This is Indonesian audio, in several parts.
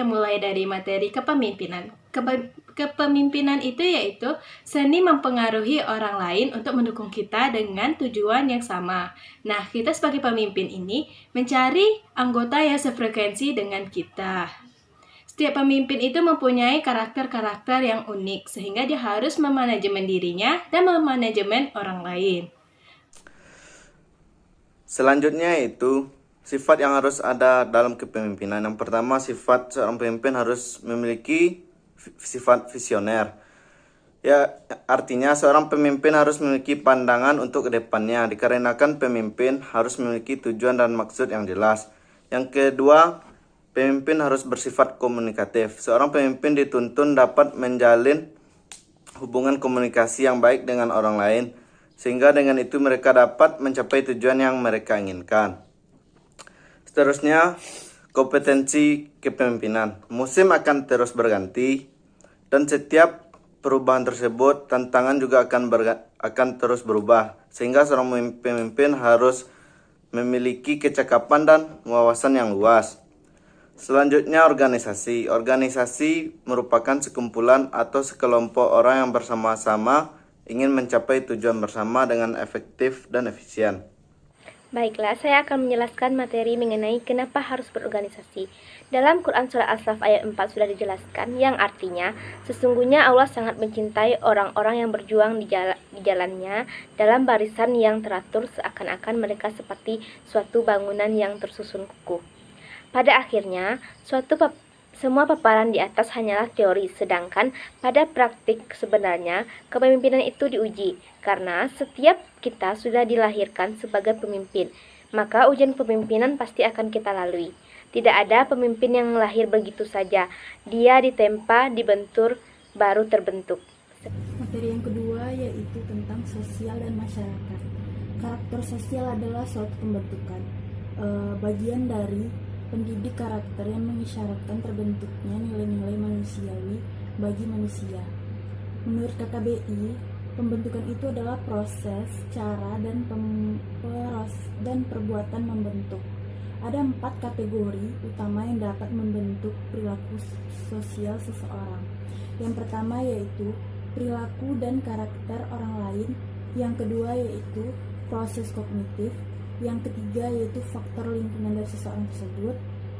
saya mulai dari materi kepemimpinan. Kepemimpinan itu yaitu seni mempengaruhi orang lain untuk mendukung kita dengan tujuan yang sama. Nah, kita sebagai pemimpin ini mencari anggota yang sefrekuensi dengan kita. Setiap pemimpin itu mempunyai karakter-karakter yang unik, sehingga dia harus memanajemen dirinya dan memanajemen orang lain. Selanjutnya itu sifat yang harus ada dalam kepemimpinan. Yang pertama, sifat seorang pemimpin harus memiliki sifat visioner. Ya, artinya seorang pemimpin harus memiliki pandangan untuk kedepannya, dikarenakan pemimpin harus memiliki tujuan dan maksud yang jelas. Yang kedua, pemimpin harus bersifat komunikatif. Seorang pemimpin dituntun dapat menjalin hubungan komunikasi yang baik dengan orang lain, sehingga dengan itu mereka dapat mencapai tujuan yang mereka inginkan. Seterusnya, kompetensi kepemimpinan. Musim akan terus berganti, dan setiap perubahan tersebut, tantangan juga akan terus berubah, sehingga seorang pemimpin harus memiliki kecakapan dan wawasan yang luas. Selanjutnya, organisasi. Organisasi merupakan sekumpulan atau sekelompok orang yang bersama-sama ingin mencapai tujuan bersama dengan efektif dan efisien. Baiklah, saya akan menjelaskan materi mengenai kenapa harus berorganisasi. Dalam Quran Surah As-Saff ayat 4 sudah dijelaskan, yang artinya, sesungguhnya Allah sangat mencintai orang-orang yang berjuang di jalannya dalam barisan yang teratur seakan-akan mereka seperti suatu bangunan yang tersusun kukuh. Pada akhirnya, semua paparan di atas hanyalah teori, sedangkan pada praktik sebenarnya kepemimpinan itu diuji, karena setiap kita sudah dilahirkan sebagai pemimpin, maka ujian kepemimpinan pasti akan kita lalui. Tidak ada pemimpin yang lahir begitu saja, dia ditempa, dibentur, baru terbentuk. Materi yang kedua yaitu tentang sosial dan masyarakat. Karakter sosial adalah suatu pembentukan, bagian dari pendidik karakter yang mengisyaratkan terbentuknya nilai-nilai manusiawi bagi manusia. Menurut KKBI, pembentukan itu adalah proses, cara, dan perbuatan membentuk. Ada 4 kategori utama yang dapat membentuk perilaku sosial seseorang. Yang pertama yaitu perilaku dan karakter orang lain. Yang kedua yaitu proses kognitif. Yang ketiga yaitu faktor lingkungan dari seseorang tersebut.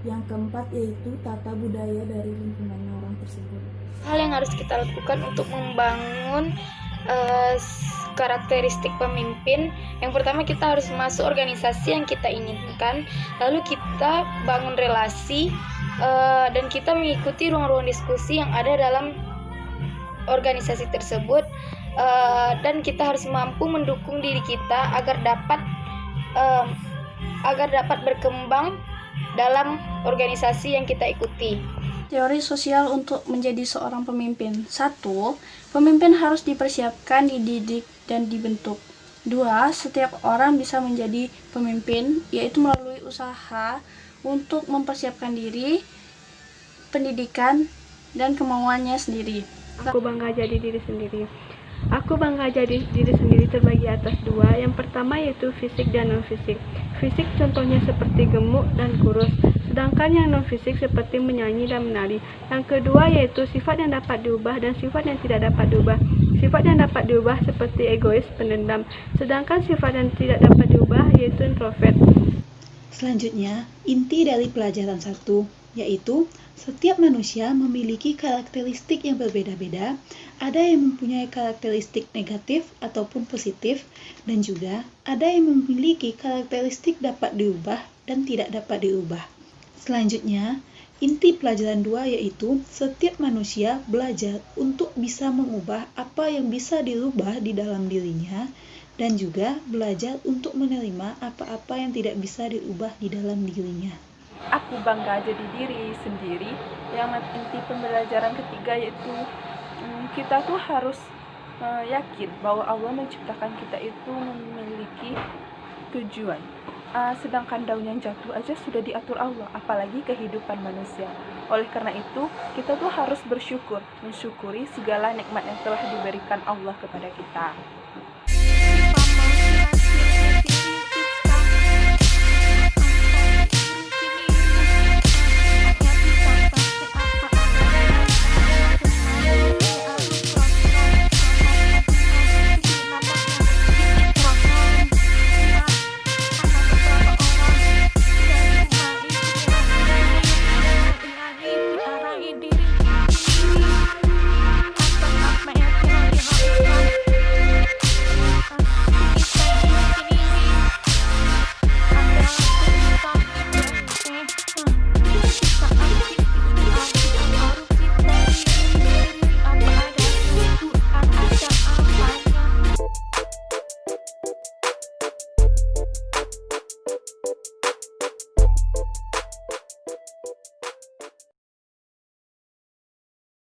Yang keempat yaitu tata budaya dari lingkungan orang tersebut. Hal yang harus kita lakukan untuk membangun karakteristik pemimpin, yang pertama kita harus masuk organisasi yang kita inginkan, lalu kita bangun relasi dan kita mengikuti ruang-ruang diskusi yang ada dalam organisasi tersebut, dan kita harus mampu mendukung diri kita agar dapat berkembang dalam organisasi yang kita ikuti. Teori sosial untuk menjadi seorang pemimpin. 1. Pemimpin harus dipersiapkan, dididik, dan dibentuk. 2. Setiap orang bisa menjadi pemimpin, yaitu melalui usaha untuk mempersiapkan diri, pendidikan, dan kemauannya sendiri. Aku bangga jadi diri sendiri. Aku bangga jadi diri sendiri terbagi atas 2. Yang pertama yaitu fisik dan non-fisik. Fisik contohnya seperti gemuk dan kurus, sedangkan yang non-fisik seperti menyanyi dan menari. Yang kedua yaitu sifat yang dapat diubah dan sifat yang tidak dapat diubah. Sifat yang dapat diubah seperti egois, pendendam, sedangkan sifat yang tidak dapat diubah yaitu introvert. Selanjutnya, inti dari pelajaran 1 yaitu setiap manusia memiliki karakteristik yang berbeda-beda. Ada yang mempunyai karakteristik negatif ataupun positif, dan juga ada yang memiliki karakteristik dapat diubah dan tidak dapat diubah. Selanjutnya, inti pelajaran 2 yaitu setiap manusia belajar untuk bisa mengubah apa yang bisa dirubah di dalam dirinya, dan juga belajar untuk menerima apa-apa yang tidak bisa diubah di dalam dirinya. Aku bangga jadi diri sendiri. Yang inti pembelajaran ketiga yaitu kita tuh harus yakin bahwa Allah menciptakan kita itu memiliki tujuan. Sedangkan daun yang jatuh aja sudah diatur Allah, apalagi kehidupan manusia. Oleh karena itu, kita tuh harus mensyukuri segala nikmat yang telah diberikan Allah kepada kita.